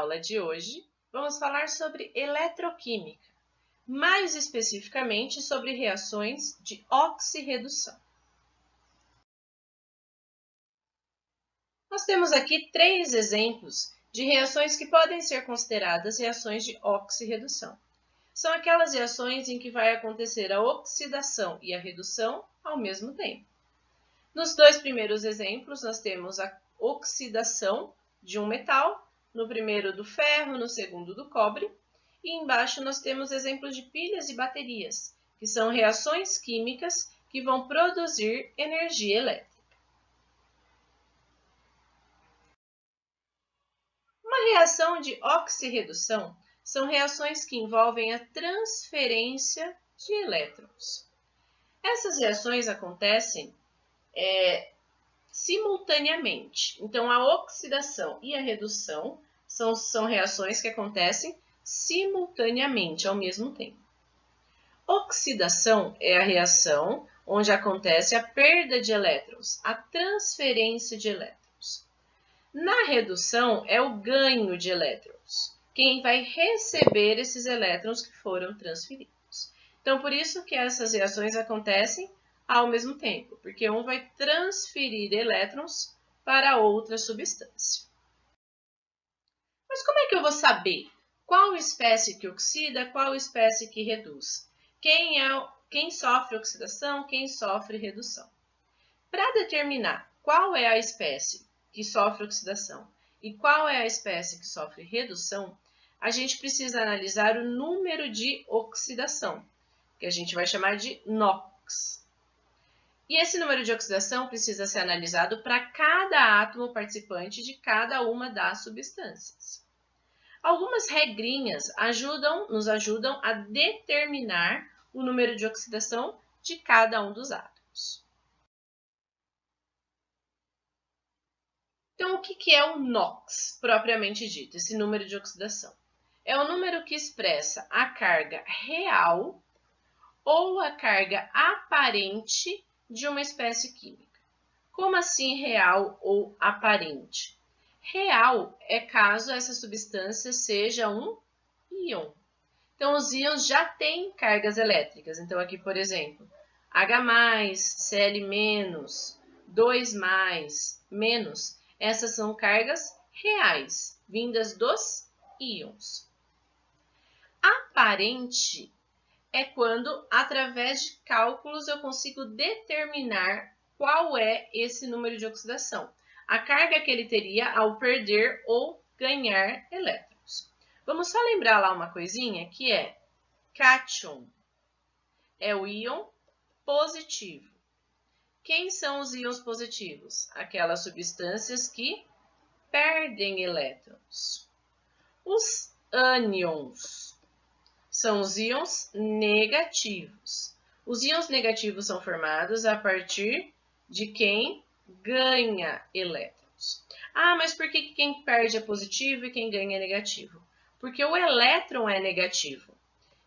aula de hoje, vamos falar sobre eletroquímica, mais especificamente sobre reações de oxirredução. Nós temos aqui 3 exemplos de reações que podem ser consideradas reações de oxirredução. São aquelas reações em que vai acontecer a oxidação e a redução ao mesmo tempo. Nos 2 primeiros exemplos, nós temos a oxidação de um metal, no primeiro do ferro, no segundo do cobre, e embaixo nós temos exemplos de pilhas e baterias, que são reações químicas que vão produzir energia elétrica. Uma reação de oxirredução são reações que envolvem a transferência de elétrons. Essas reações acontecem simultaneamente. Então, a oxidação e a redução são reações que acontecem simultaneamente, ao mesmo tempo. Oxidação é a reação onde acontece a perda de elétrons, a transferência de elétrons. Na redução é o ganho de elétrons, quem vai receber esses elétrons que foram transferidos. Então, por isso que essas reações acontecem ao mesmo tempo, porque um vai transferir elétrons para outra substância. Mas como é que eu vou saber qual espécie que oxida, qual espécie que reduz? Quem sofre oxidação, quem sofre redução? Para determinar qual é a espécie que sofre oxidação e qual é a espécie que sofre redução, a gente precisa analisar o número de oxidação, que a gente vai chamar de NOx. E esse número de oxidação precisa ser analisado para cada átomo participante de cada uma das substâncias. Algumas regrinhas nos ajudam a determinar o número de oxidação de cada um dos átomos. Então, o que é o NOx, propriamente dito, esse número de oxidação? É o número que expressa a carga real ou a carga aparente de uma espécie química. Como assim real ou aparente? Real é caso essa substância seja um íon. Então, os íons já têm cargas elétricas. Então, aqui, por exemplo, H+, Cl-, 2+, menos, essas são cargas reais, vindas dos íons. Aparente é quando, através de cálculos, eu consigo determinar qual é esse número de oxidação, a carga que ele teria ao perder ou ganhar elétrons. Vamos só lembrar lá uma coisinha, que é cátion, é o íon positivo. Quem são os íons positivos? Aquelas substâncias que perdem elétrons. Os ânions são os íons negativos. Os íons negativos são formados a partir de quem ganha elétrons. Ah, mas por que quem perde é positivo e quem ganha é negativo? Porque o elétron é negativo.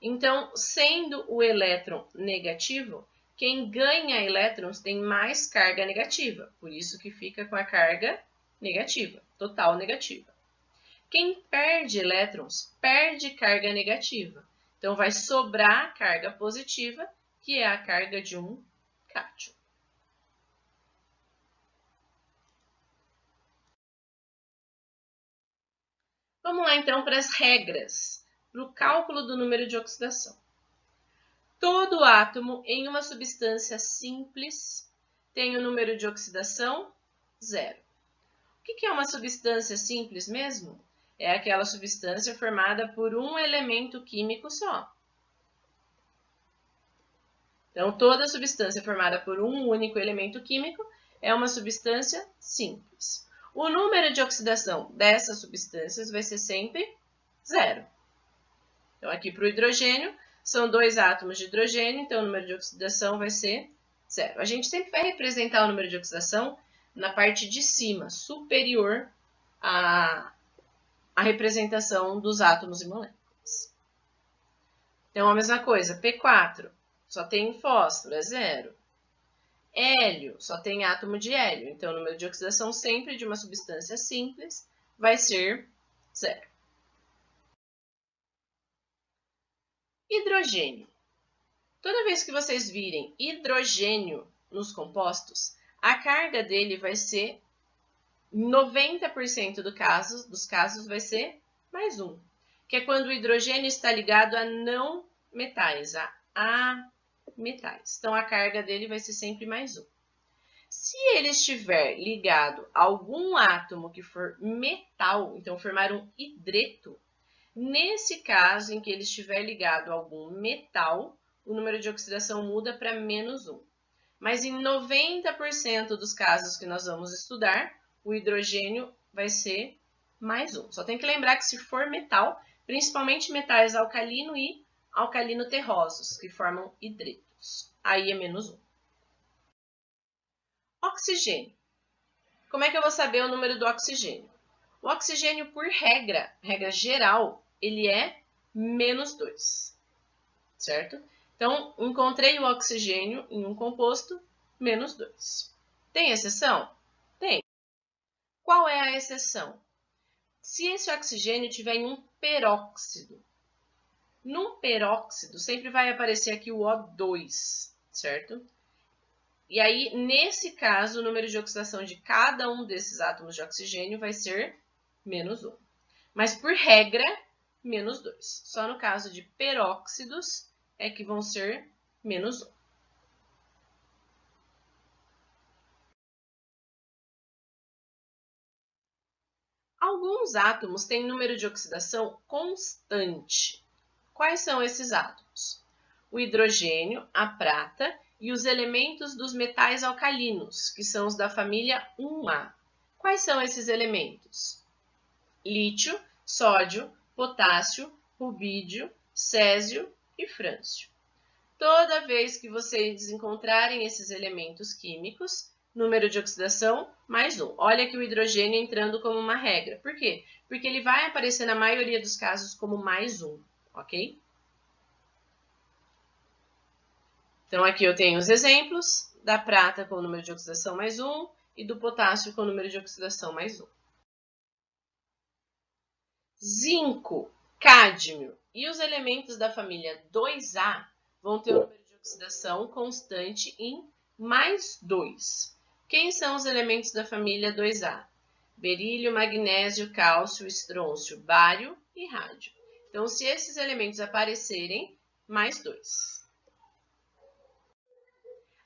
Então, sendo o elétron negativo, quem ganha elétrons tem mais carga negativa. Por isso que fica com a carga negativa, total negativa. Quem perde elétrons, perde carga negativa. Então, vai sobrar a carga positiva, que é a carga de um cátion. Vamos lá, então, para as regras para o cálculo do número de oxidação. Todo átomo em uma substância simples tem o número de oxidação 0. O que é uma substância simples mesmo? É aquela substância formada por um elemento químico só. Então, toda substância formada por um único elemento químico é uma substância simples. O número de oxidação dessas substâncias vai ser sempre 0. Então, aqui para o hidrogênio, são 2 átomos de hidrogênio, então o número de oxidação vai ser 0. A gente sempre vai representar o número de oxidação na parte de cima, superior à representação dos átomos e moléculas. Então, a mesma coisa, P4, só tem fósforo, é 0. Hélio, só tem átomo de hélio, então o número de oxidação sempre de uma substância simples vai ser 0. Hidrogênio. Toda vez que vocês virem hidrogênio nos compostos, a carga dele vai ser 90% dos casos vai ser mais 1, que é quando o hidrogênio está ligado a não metais, a metais. Então, a carga dele vai ser sempre mais 1. Se ele estiver ligado a algum átomo que for metal, então formar um hidreto, nesse caso em que ele estiver ligado a algum metal, o número de oxidação muda para menos 1. Mas em 90% dos casos que nós vamos estudar, o hidrogênio vai ser mais 1. Só tem que lembrar que se for metal, principalmente metais alcalino e alcalino terrosos, que formam hidretos, aí é menos 1. Oxigênio. Como é que eu vou saber o número do oxigênio? O oxigênio, por regra geral, ele é menos 2, certo? Então, encontrei o oxigênio em um composto, menos 2. Tem exceção? Tem. Qual é a exceção? Se esse oxigênio estiver em um peróxido. Num peróxido, sempre vai aparecer aqui o O2, certo? E aí, nesse caso, o número de oxidação de cada um desses átomos de oxigênio vai ser menos 1. Mas, por regra, menos 2. Só no caso de peróxidos é que vão ser menos 1. Alguns átomos têm número de oxidação constante. Quais são esses átomos? O hidrogênio, a prata e os elementos dos metais alcalinos, que são os da família 1A. Quais são esses elementos? Lítio, sódio, potássio, rubídio, césio e frâncio. Toda vez que vocês encontrarem esses elementos químicos, número de oxidação, mais 1. Olha aqui o hidrogênio entrando como uma regra. Por quê? Porque ele vai aparecer na maioria dos casos como mais 1, ok? Então, aqui eu tenho os exemplos da prata com o número de oxidação mais 1 e do potássio com o número de oxidação mais 1. Zinco, cádmio e os elementos da família 2A vão ter o número de oxidação constante em mais 2. Quem são os elementos da família 2A? Berílio, magnésio, cálcio, estrôncio, bário e rádio. Então, se esses elementos aparecerem, mais 2.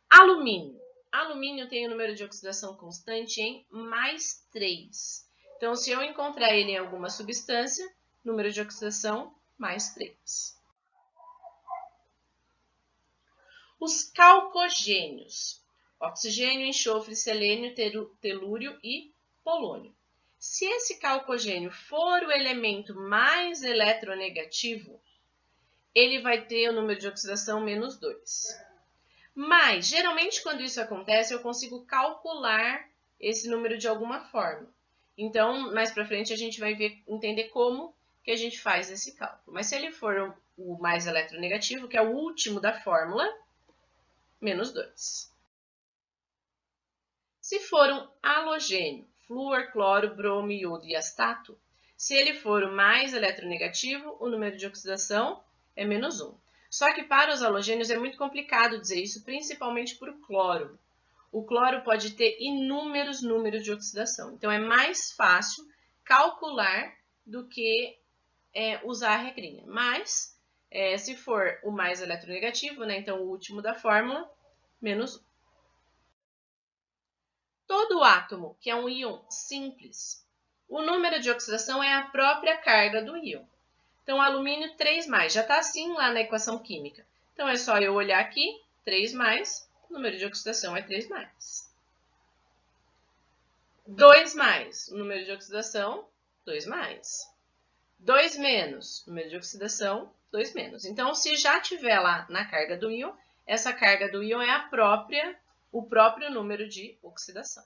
Alumínio. Alumínio tem o número de oxidação constante em mais 3. Então, se eu encontrar ele em alguma substância, número de oxidação, mais 3. Os calcogênios. Oxigênio, enxofre, selênio, telúrio e polônio. Se esse calcogênio for o elemento mais eletronegativo, ele vai ter o número de oxidação menos 2. Mas, geralmente, quando isso acontece, eu consigo calcular esse número de alguma forma. Então, mais para frente, a gente vai entender como que a gente faz esse cálculo. Mas se ele for o mais eletronegativo, que é o último da fórmula, menos 2. Se for um halogênio, flúor, cloro, bromo, iodo e astato, se ele for o mais eletronegativo, o número de oxidação é menos 1. Só que para os halogênios é muito complicado dizer isso, principalmente para o cloro. O cloro pode ter inúmeros números de oxidação. Então, é mais fácil calcular do que usar a regrinha. Mas, se for o mais eletronegativo, né, então o último da fórmula, menos 1. Todo átomo, que é um íon simples, o número de oxidação é a própria carga do íon. Então, alumínio 3+, já está assim lá na equação química. Então, é só eu olhar aqui, 3+, o número de oxidação é 3+. 2+, o número de oxidação, 2+. 2-, número de oxidação, 2-. Então, se já tiver lá na carga do íon, essa carga do íon é o próprio número de oxidação.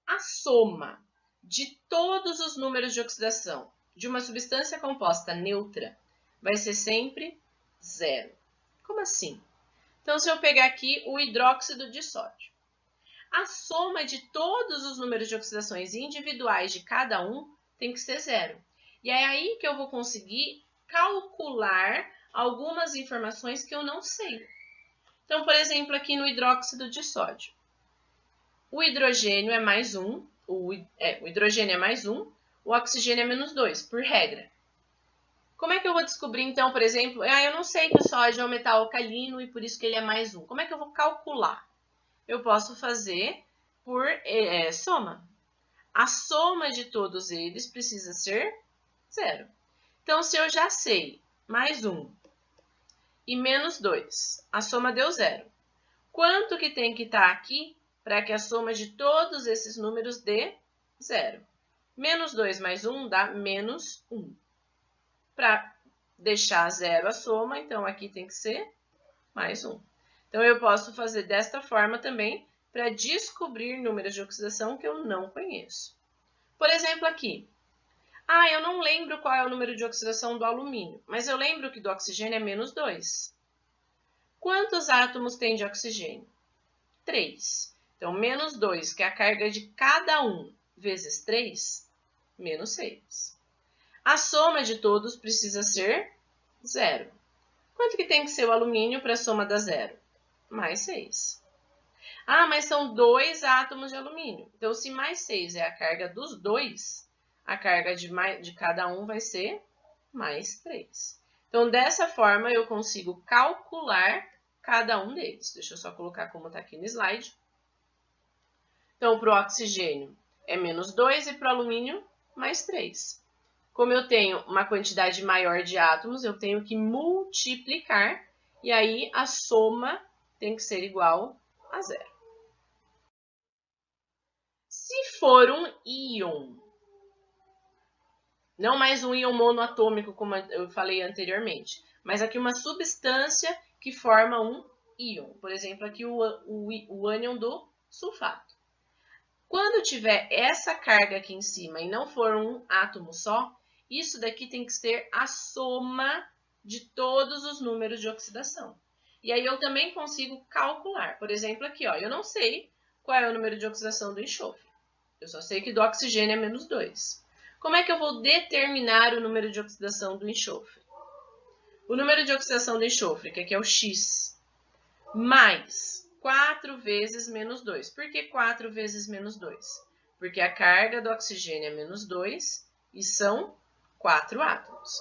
A soma de todos os números de oxidação de uma substância composta neutra vai ser sempre 0. Como assim? Então, se eu pegar aqui o hidróxido de sódio, a soma de todos os números de oxidações individuais de cada um tem que ser 0. E é aí que eu vou conseguir calcular algumas informações que eu não sei. Então, por exemplo, aqui no hidróxido de sódio. O hidrogênio é mais 1, o hidrogênio é mais 1, o oxigênio é menos 2, por regra. Como é que eu vou descobrir, então, por exemplo, eu não sei que o sódio é um metal alcalino e por isso que ele é mais 1. Como é que eu vou calcular? Eu posso fazer por soma. A soma de todos eles precisa ser 0. Então, se eu já sei mais 1 e menos 2, a soma deu 0. Quanto que tem que estar aqui para que a soma de todos esses números dê 0? Menos 2 mais 1 dá menos 1. Para deixar 0 a soma, então aqui tem que ser mais 1. Então, eu posso fazer desta forma também para descobrir números de oxidação que eu não conheço. Por exemplo, aqui. Eu não lembro qual é o número de oxidação do alumínio, mas eu lembro que do oxigênio é menos 2. Quantos átomos tem de oxigênio? 3. Então, menos 2, que é a carga de cada um, vezes 3, menos 6. A soma de todos precisa ser 0. Quanto que tem que ser o alumínio para a soma dar 0? Mais 6. Mas são 2 átomos de alumínio. Então, se mais 6 é a carga dos 2, a carga de cada um vai ser mais 3. Então, dessa forma, eu consigo calcular cada um deles. Deixa eu só colocar como está aqui no slide. Então, para o oxigênio é menos 2 e para o alumínio, mais 3. Como eu tenho uma quantidade maior de átomos, eu tenho que multiplicar, e aí a soma tem que ser igual a 0. Se for um íon, não mais um íon monoatômico, como eu falei anteriormente, mas aqui uma substância que forma um íon. Por exemplo, aqui o ânion do sulfato. Quando tiver essa carga aqui em cima e não for um átomo só, isso daqui tem que ser a soma de todos os números de oxidação. E aí eu também consigo calcular. Por exemplo, aqui, eu não sei qual é o número de oxidação do enxofre. Eu só sei que do oxigênio é menos 2. Como é que eu vou determinar o número de oxidação do enxofre? O número de oxidação do enxofre, que aqui é o X, mais 4 vezes menos 2. Por que 4 vezes menos 2? Porque a carga do oxigênio é menos 2 e são 4 átomos.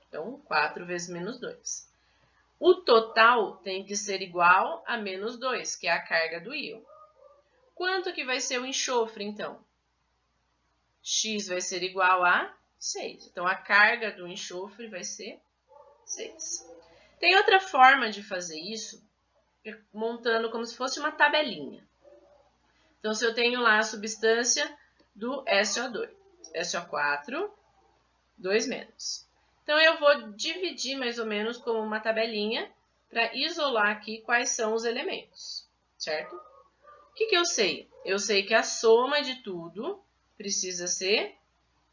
Então, 4 vezes menos 2. O total tem que ser igual a menos 2, que é a carga do íon. Quanto que vai ser o enxofre, então? X vai ser igual a 6. Então, a carga do enxofre vai ser 6. Tem outra forma de fazer isso, montando como se fosse uma tabelinha. Então, se eu tenho lá a substância do SO2, SO4, 2 menos. Então, eu vou dividir mais ou menos como uma tabelinha para isolar aqui quais são os elementos, certo? O que eu sei? Eu sei que a soma de tudo precisa ser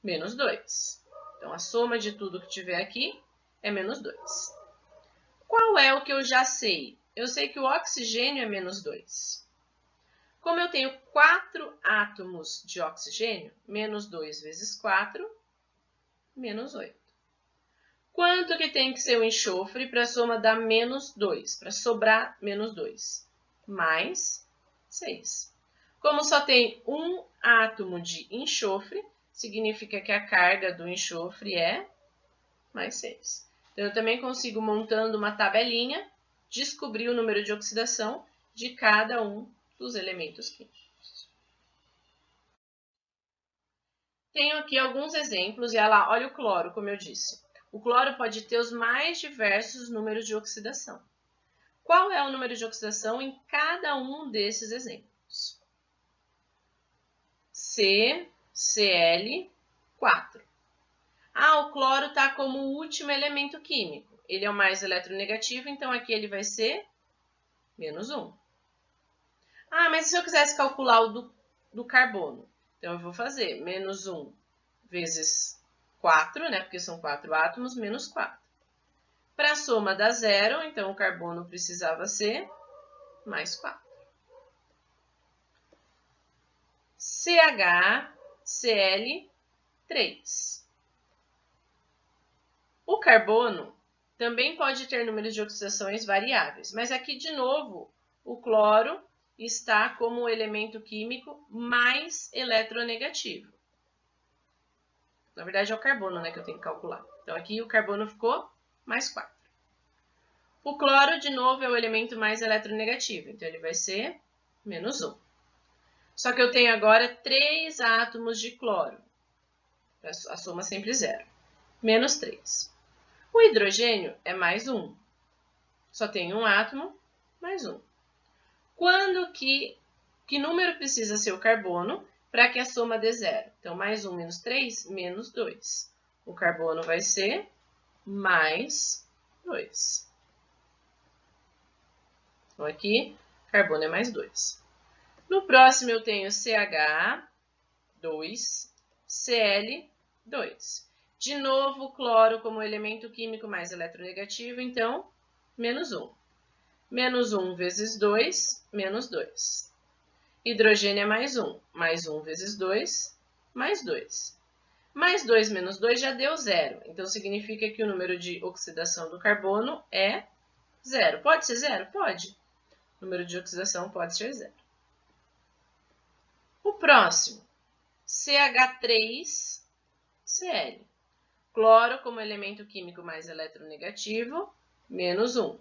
menos 2. Então, a soma de tudo que tiver aqui é menos 2. Qual é o que eu já sei? Eu sei que o oxigênio é menos 2. Como eu tenho 4 átomos de oxigênio, menos 2 vezes 4, menos 8. Quanto que tem que ser o enxofre para a soma dar menos 2? Para sobrar menos 2? Mais 6. Como só tem um átomo de enxofre, significa que a carga do enxofre é mais 6. Então, eu também consigo, montando uma tabelinha, descobrir o número de oxidação de cada um dos elementos químicos. Tenho aqui alguns exemplos, e olha o cloro, como eu disse. O cloro pode ter os mais diversos números de oxidação. Qual é o número de oxidação em cada um desses exemplos? CCl4. O cloro está como o último elemento químico. Ele é o mais eletronegativo, então aqui ele vai ser menos 1. Mas se eu quisesse calcular o do carbono? Então, eu vou fazer menos 1 vezes 4, né? Porque são 4 átomos, menos 4. Para a soma dar 0, então o carbono precisava ser mais 4. CHCl3. O carbono também pode ter números de oxidações variáveis, mas aqui, de novo, o cloro está como o elemento químico mais eletronegativo. Na verdade, é o carbono, né, que eu tenho que calcular. Então, aqui o carbono ficou mais 4. O cloro, de novo, é o elemento mais eletronegativo, então ele vai ser menos 1. Só que eu tenho agora 3 átomos de cloro. A soma sempre 0. Menos 3. O hidrogênio é mais 1. Só tem um átomo, mais 1. Quando que número precisa ser o carbono para que a soma dê 0? Então, mais 1 menos 3, menos 2. O carbono vai ser mais 2. Então, aqui, carbono é mais 2. No próximo, eu tenho CH2, Cl2. De novo, cloro como elemento químico mais eletronegativo, então, menos 1. Menos 1 vezes 2, menos 2. Hidrogênio é mais 1. Mais 1 vezes 2, mais 2. Mais 2 menos 2 já deu 0. Então, significa que o número de oxidação do carbono é 0. Pode ser 0? Pode. O número de oxidação pode ser 0. O próximo, CH3Cl. Cloro como elemento químico mais eletronegativo, menos 1.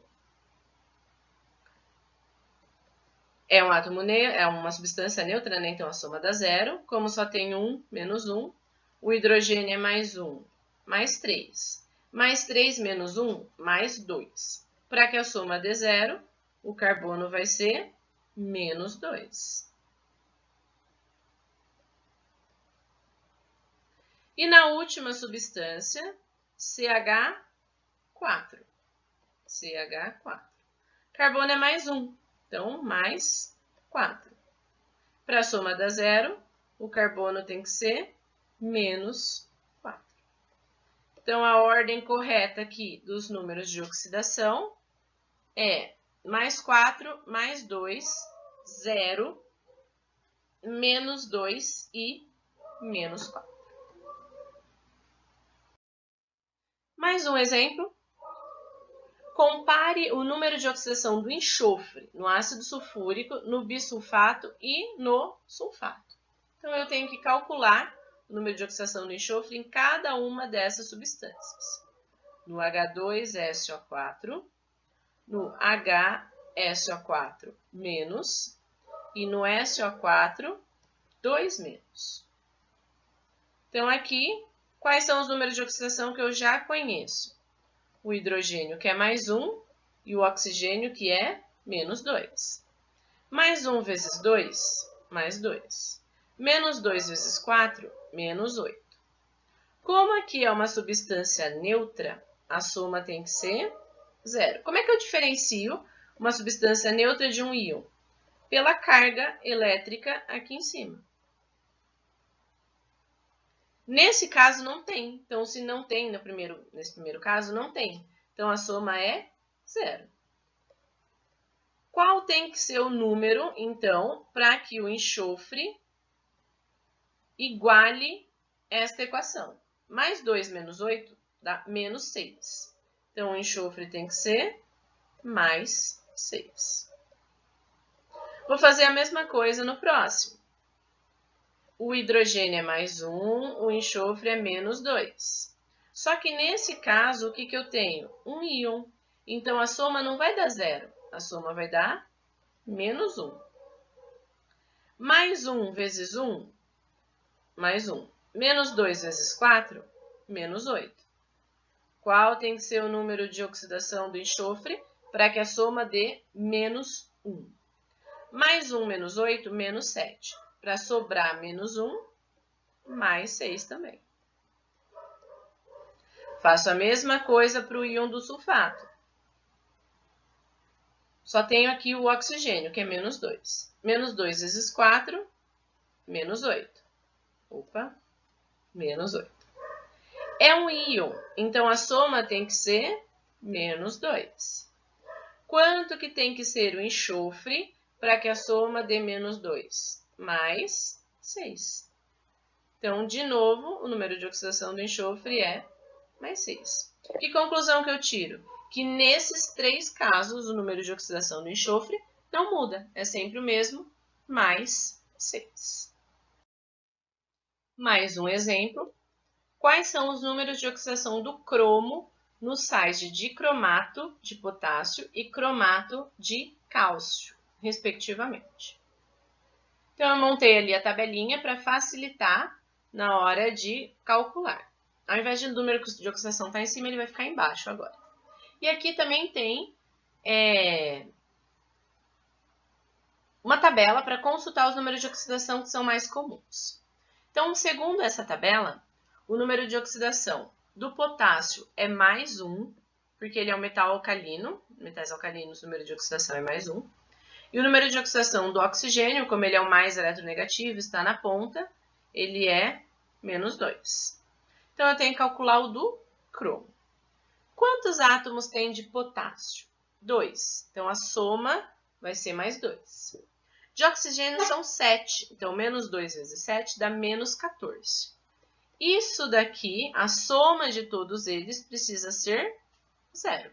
É um átomo, é uma substância neutra, né? Então a soma dá 0. Como só tem 1, menos 1. O hidrogênio é mais 1, mais 3. Mais 3 menos 1, mais 2. Para que a soma dê 0, o carbono vai ser menos 2. E na última substância, CH4. CH4. Carbono é mais 1, então mais 4. Para a soma dar 0, o carbono tem que ser menos 4. Então, a ordem correta aqui dos números de oxidação é mais 4, mais 2, 0, menos 2 e menos 4. Mais um exemplo. Compare o número de oxidação do enxofre no ácido sulfúrico, no bisulfato e no sulfato. Então, eu tenho que calcular o número de oxidação do enxofre em cada uma dessas substâncias. No H2SO4, no HSO4- e no SO4, 2-. Então, aqui, quais são os números de oxidação que eu já conheço? O hidrogênio, que é mais 1, e o oxigênio, que é menos 2. Mais 1 vezes 2, mais 2. Menos 2 vezes 4, menos 8. Como aqui é uma substância neutra, a soma tem que ser 0. Como é que eu diferencio uma substância neutra de um íon? Pela carga elétrica aqui em cima. Nesse caso, não tem. Então, se não tem, nesse primeiro caso, não tem. Então, a soma é 0. Qual tem que ser o número, então, para que o enxofre iguale esta equação? Mais 2 menos 8 dá menos 6. Então, o enxofre tem que ser mais 6. Vou fazer a mesma coisa no próximo. O hidrogênio é mais 1, o enxofre é menos 2. Só que nesse caso, o que eu tenho? Um íon. Então, a soma não vai dar 0. A soma vai dar menos 1. Mais 1 vezes 1, mais 1. Menos 2 vezes 4, menos 8. Qual tem que ser o número de oxidação do enxofre para que a soma dê menos 1? Mais 1 menos 8, menos 7. Para sobrar menos 1, mais 6 também. Faço a mesma coisa para o íon do sulfato. Só tenho aqui o oxigênio, que é menos 2. Menos 2 vezes 4, menos 8. Opa, menos 8. É um íon, então a soma tem que ser menos 2. Quanto que tem que ser o enxofre para que a soma dê menos 2? Mais 6. Então, de novo, o número de oxidação do enxofre é mais 6. Que conclusão que eu tiro? Que nesses 3 casos, o número de oxidação do enxofre não muda, é sempre o mesmo, mais 6. Mais um exemplo. Quais são os números de oxidação do cromo nos sais de dicromato de potássio e cromato de cálcio, respectivamente? Então, eu montei ali a tabelinha para facilitar na hora de calcular. Ao invés de o número de oxidação estar em cima, ele vai ficar embaixo agora. E aqui também tem uma tabela para consultar os números de oxidação que são mais comuns. Então, segundo essa tabela, o número de oxidação do potássio é mais 1, porque ele é um metal alcalino. Metais alcalinos, o número de oxidação é mais 1. E o número de oxidação do oxigênio, como ele é o mais eletronegativo, está na ponta, ele é menos 2. Então, eu tenho que calcular o do cromo. Quantos átomos tem de potássio? 2. Então, a soma vai ser mais 2. De oxigênio são 7. Então, menos 2 vezes 7 dá menos 14. Isso daqui, a soma de todos eles, precisa ser 0.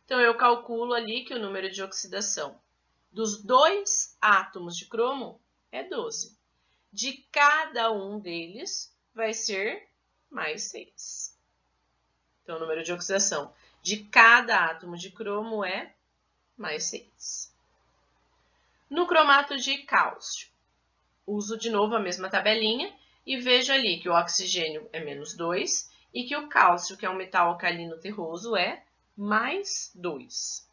Então, eu calculo ali que o número de oxidação dos 2 átomos de cromo é 12. De cada um deles vai ser mais 6. Então, o número de oxidação de cada átomo de cromo é mais 6. No cromato de cálcio, uso de novo a mesma tabelinha e vejo ali que o oxigênio é menos 2 e que o cálcio, que é um metal alcalino terroso, é mais 2.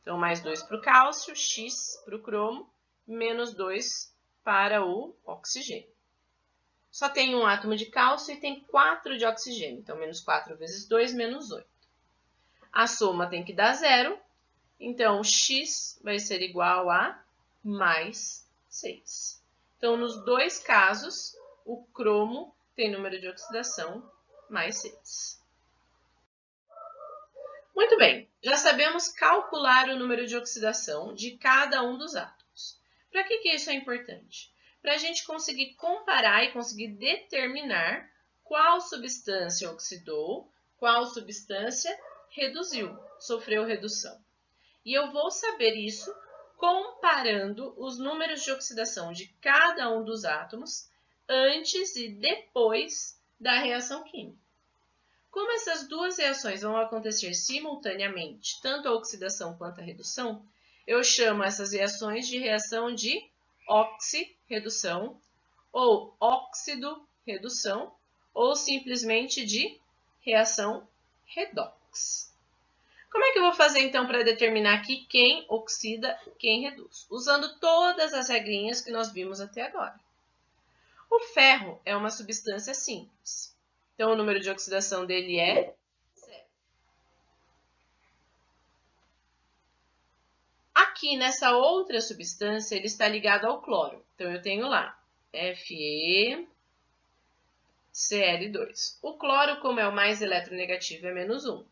Então, mais 2 para o cálcio, X para o cromo, menos 2 para o oxigênio. Só tem um átomo de cálcio e tem 4 de oxigênio. Então, menos 4 vezes 2, menos 8. A soma tem que dar 0. Então, X vai ser igual a mais 6. Então, nos 2 casos, o cromo tem número de oxidação mais 6. Muito bem, já sabemos calcular o número de oxidação de cada um dos átomos. Para que isso é importante? Para a gente conseguir comparar e conseguir determinar qual substância oxidou, qual substância reduziu, sofreu redução. E eu vou saber isso comparando os números de oxidação de cada um dos átomos antes e depois da reação química. Como essas duas reações vão acontecer simultaneamente, tanto a oxidação quanto a redução, eu chamo essas reações de reação de oxirredução, ou óxido-redução, ou simplesmente de reação redox. Como é que eu vou fazer, então, para determinar aqui quem oxida e quem reduz? Usando todas as regrinhas que nós vimos até agora. O ferro é uma substância simples. Então, o número de oxidação dele é 0. Aqui, nessa outra substância, ele está ligado ao cloro. Então, eu tenho lá FeCl2. O cloro, como é o mais eletronegativo, é menos 1.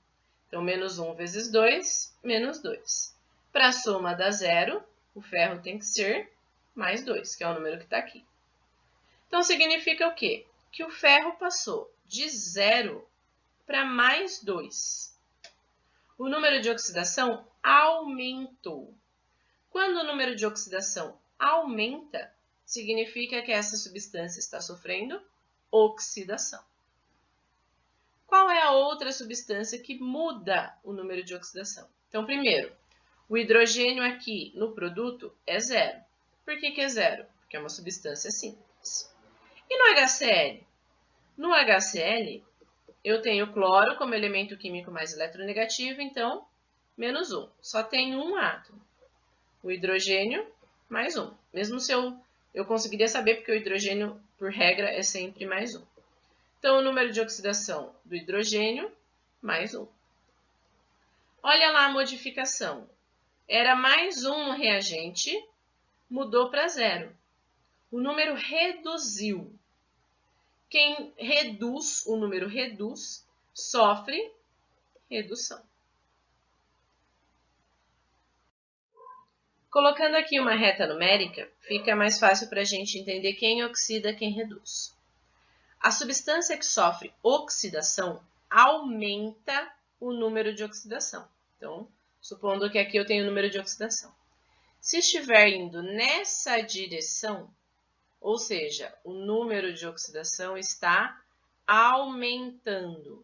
Então, menos 1 vezes 2, menos 2. Para a soma dar 0, o ferro tem que ser mais 2, que é o número que está aqui. Então, significa o quê? Que o ferro passou de 0 para mais 2. O número de oxidação aumentou. Quando o número de oxidação aumenta, significa que essa substância está sofrendo oxidação. Qual é a outra substância que muda o número de oxidação? Então, primeiro, o hidrogênio aqui no produto é 0. Por que é 0? Porque é uma substância simples. E no HCl? No HCl, eu tenho cloro como elemento químico mais eletronegativo, então, menos 1. Só tem um átomo. O hidrogênio, mais 1. Mesmo se eu conseguiria saber, porque o hidrogênio, por regra, é sempre mais 1. Então, o número de oxidação do hidrogênio, mais 1. Olha lá a modificação. Era mais 1 no reagente, mudou para 0. O número reduziu. Quem reduz, o número reduz, sofre redução. Colocando aqui uma reta numérica, fica mais fácil para a gente entender quem oxida e quem reduz. A substância que sofre oxidação aumenta o número de oxidação. Então, supondo que aqui eu tenho o número de oxidação. Se estiver indo nessa direção, ou seja, o número de oxidação está aumentando.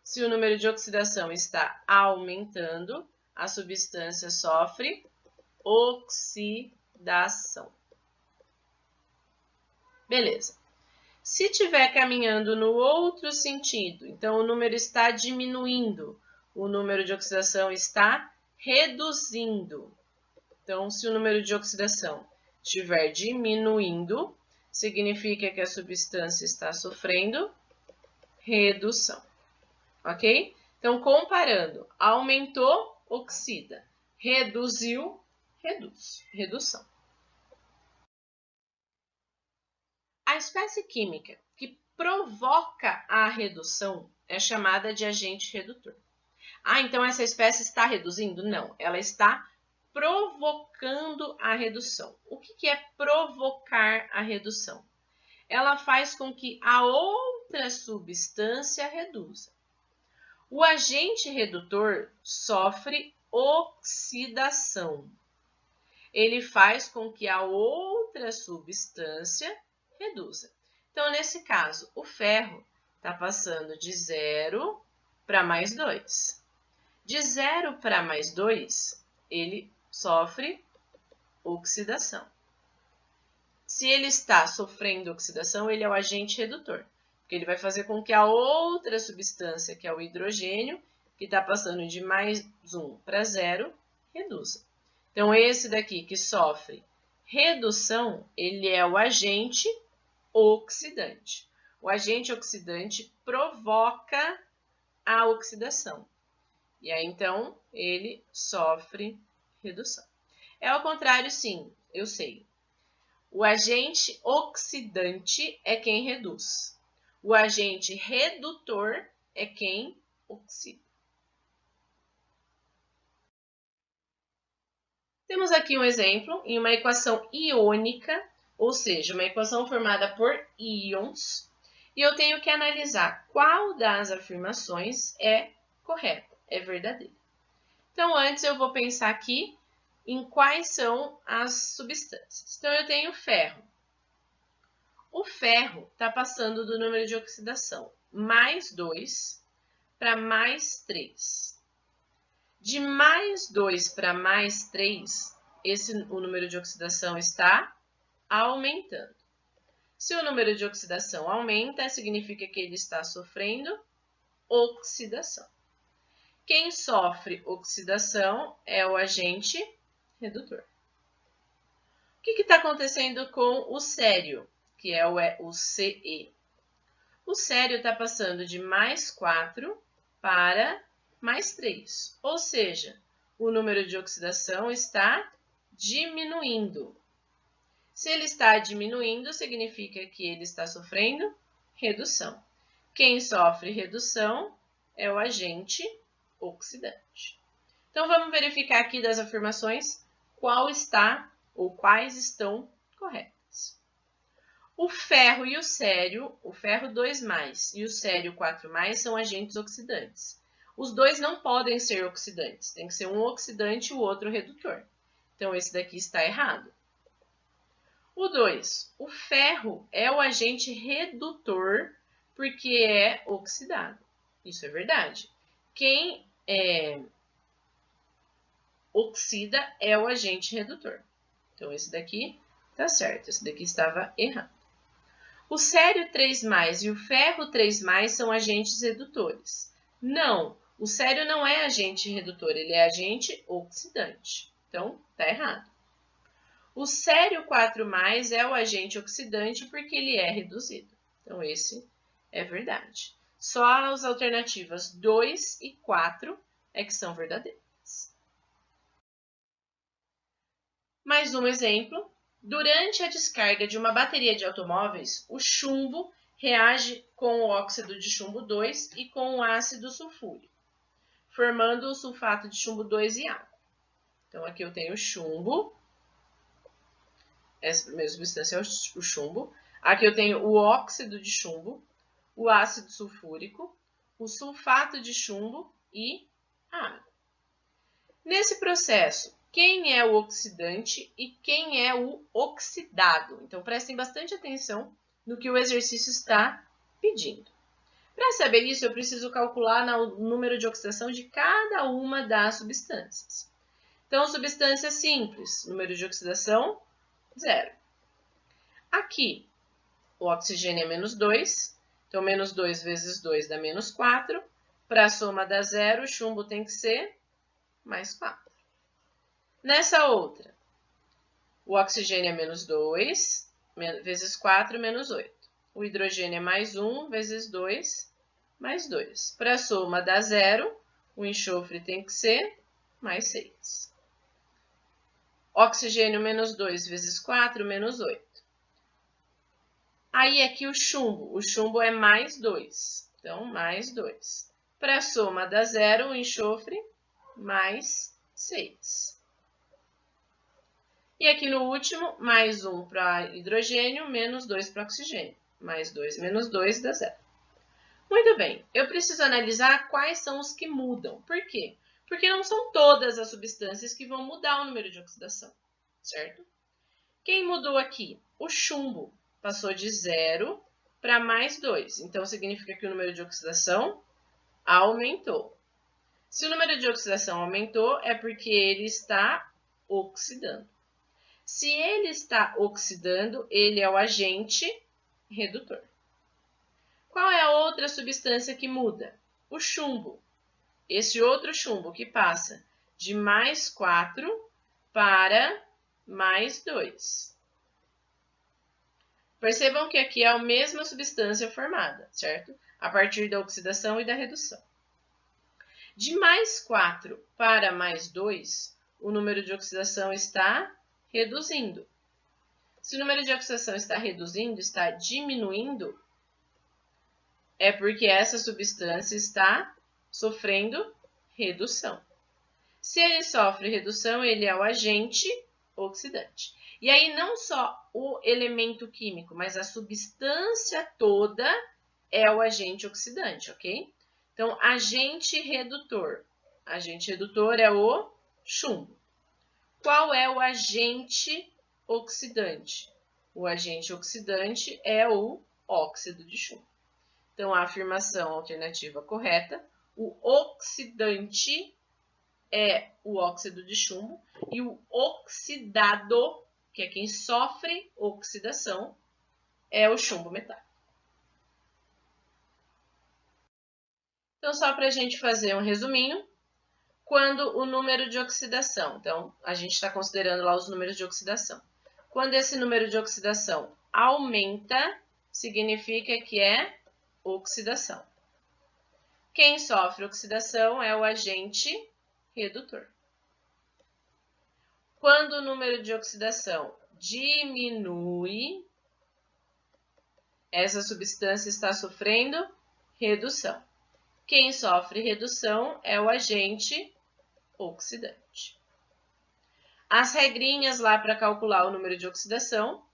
Se o número de oxidação está aumentando, a substância sofre oxidação. Beleza. Se estiver caminhando no outro sentido, então o número está diminuindo, o número de oxidação está reduzindo. Então, se o número de oxidação estiver diminuindo, significa que a substância está sofrendo redução. Ok? Então, comparando, aumentou, oxida, reduziu, reduz, redução. A espécie química que provoca a redução é chamada de agente redutor. Ah, então essa espécie está reduzindo? Não, ela está provocando a redução. O que é provocar a redução? Ela faz com que a outra substância reduza. O agente redutor sofre oxidação. Ele faz com que a outra substância reduza. Então, nesse caso, o ferro está passando de 0 para mais 2. De 0 para mais 2, ele sofre oxidação. Se ele está sofrendo oxidação, ele é o agente redutor, porque ele vai fazer com que a outra substância, que é o hidrogênio, que está passando de mais 1 para 0, reduza. Então, esse daqui que sofre redução, ele é o agente oxidante. O agente oxidante provoca a oxidação. E aí, então, ele sofre redução. É ao contrário, sim, eu sei. O agente oxidante é quem reduz. O agente redutor é quem oxida. Temos aqui um exemplo em uma equação iônica, ou seja, uma equação formada por íons, e eu tenho que analisar qual das afirmações é correta, é verdadeira. Então, antes eu vou pensar aqui em quais são as substâncias. Então, eu tenho ferro. O ferro está passando do número de oxidação mais 2 para mais 3. De mais 2 para mais 3, o número de oxidação está aumentando. Se o número de oxidação aumenta, significa que ele está sofrendo oxidação. Quem sofre oxidação é o agente redutor. O que está acontecendo com o sério, que é o Ce? O sério está passando de mais 4 para mais 3, ou seja, o número de oxidação está diminuindo. Se ele está diminuindo, significa que ele está sofrendo redução. Quem sofre redução é o agente oxidante. Então, vamos verificar aqui das afirmações qual está ou quais estão corretas. O ferro e o sério, o ferro 2+, e o sério 4+, são agentes oxidantes. Os dois não podem ser oxidantes, tem que ser um oxidante e o outro redutor. Então, esse daqui está errado. O 2, o ferro é o agente redutor porque é oxidado. Isso é verdade. Quem oxida é o agente redutor. Então, esse daqui está certo, esse daqui estava errado. O sério 3+, e o ferro 3+, são agentes redutores. Não, o sério não é agente redutor, ele é agente oxidante. Então, está errado. O sério 4+, é o agente oxidante porque ele é reduzido. Então, esse é verdade. Só as alternativas 2 e 4 é que são verdadeiras. Mais um exemplo. Durante a descarga de uma bateria de automóveis, o chumbo reage com o óxido de chumbo 2 e com o ácido sulfúrico, formando o sulfato de chumbo 2 e água. Então, aqui eu tenho chumbo. Essa primeira substância é o chumbo. Aqui eu tenho o óxido de chumbo, o ácido sulfúrico, o sulfato de chumbo e a água. Nesse processo, quem é o oxidante e quem é o oxidado? Então, prestem bastante atenção no que o exercício está pedindo. Para saber isso, eu preciso calcular o número de oxidação de cada uma das substâncias. Então, substância simples, número de oxidação, 0. Aqui, o oxigênio é menos 2, então menos 2 vezes 2 dá menos 4. Para a soma dar 0, o chumbo tem que ser mais 4. Nessa outra, o oxigênio é menos 2, vezes 4, menos 8. O hidrogênio é mais 1, vezes 2, mais 2. Para a soma dá 0, o enxofre tem que ser mais 6. Oxigênio menos 2 vezes 4, menos 8. Aí aqui o chumbo é mais 2, então mais 2. Para a soma dá 0, o enxofre mais 6. E aqui no último, mais 1 para hidrogênio, menos 2 para oxigênio. Mais 2 menos 2 dá 0. Muito bem, eu preciso analisar quais são os que mudam. Por quê? Porque não são todas as substâncias que vão mudar o número de oxidação, certo? Quem mudou aqui? O chumbo passou de 0 para mais 2. Então, significa que o número de oxidação aumentou. Se o número de oxidação aumentou, é porque ele está oxidando. Se ele está oxidando, ele é o agente redutor. Qual é a outra substância que muda? O chumbo. Esse outro chumbo que passa de mais 4 para mais 2. Percebam que aqui é a mesma substância formada, certo? A partir da oxidação e da redução. De mais 4 para mais 2, o número de oxidação está reduzindo. Se o número de oxidação está reduzindo, está diminuindo, é porque essa substância está sofrendo redução. Se ele sofre redução, ele é o agente oxidante. E aí não só o elemento químico, mas a substância toda é o agente oxidante, ok? Então, agente redutor. Agente redutor é o chumbo. Qual é o agente oxidante? O agente oxidante é o óxido de chumbo. Então, a afirmação alternativa correta, o oxidante é o óxido de chumbo e o oxidado, que é quem sofre oxidação, é o chumbo metálico. Então, só para a gente fazer um resuminho, quando o número de oxidação, então, a gente está considerando lá os números de oxidação. Quando esse número de oxidação aumenta, significa que é oxidação. Quem sofre oxidação é o agente redutor. Quando o número de oxidação diminui, essa substância está sofrendo redução. Quem sofre redução é o agente oxidante. As regrinhas lá para calcular o número de oxidação.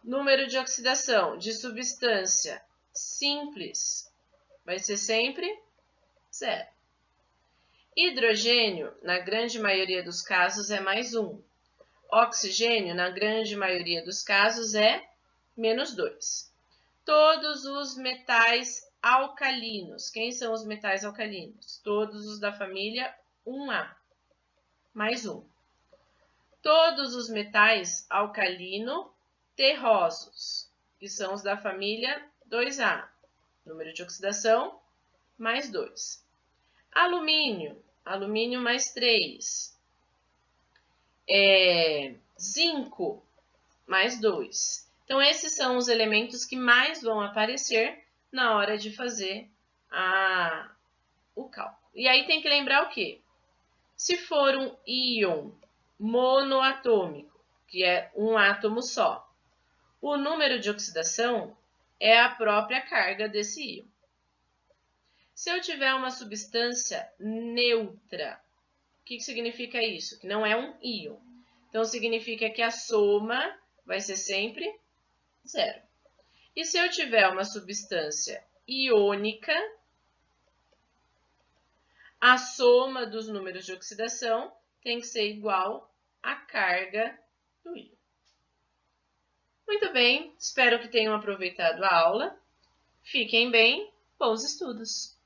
Número de oxidação de substância simples vai ser sempre 0. Hidrogênio, na grande maioria dos casos, é mais 1. Oxigênio, na grande maioria dos casos, é menos 2. Todos os metais alcalinos. Quem são os metais alcalinos? Todos os da família 1A, mais 1. Todos os metais alcalino-terrosos, que são os da família 2A. Número de oxidação, mais 2. Alumínio, alumínio mais 3. Zinco, mais 2. Então, esses são os elementos que mais vão aparecer na hora de fazer o cálculo. E aí tem que lembrar o quê? Se for um íon monoatômico, que é um átomo só, o número de oxidação é a própria carga desse íon. Se eu tiver uma substância neutra, o que significa isso? Que não é um íon. Então, significa que a soma vai ser sempre 0. E se eu tiver uma substância iônica, a soma dos números de oxidação tem que ser igual à carga do íon. Muito bem, espero que tenham aproveitado a aula. Fiquem bem, bons estudos!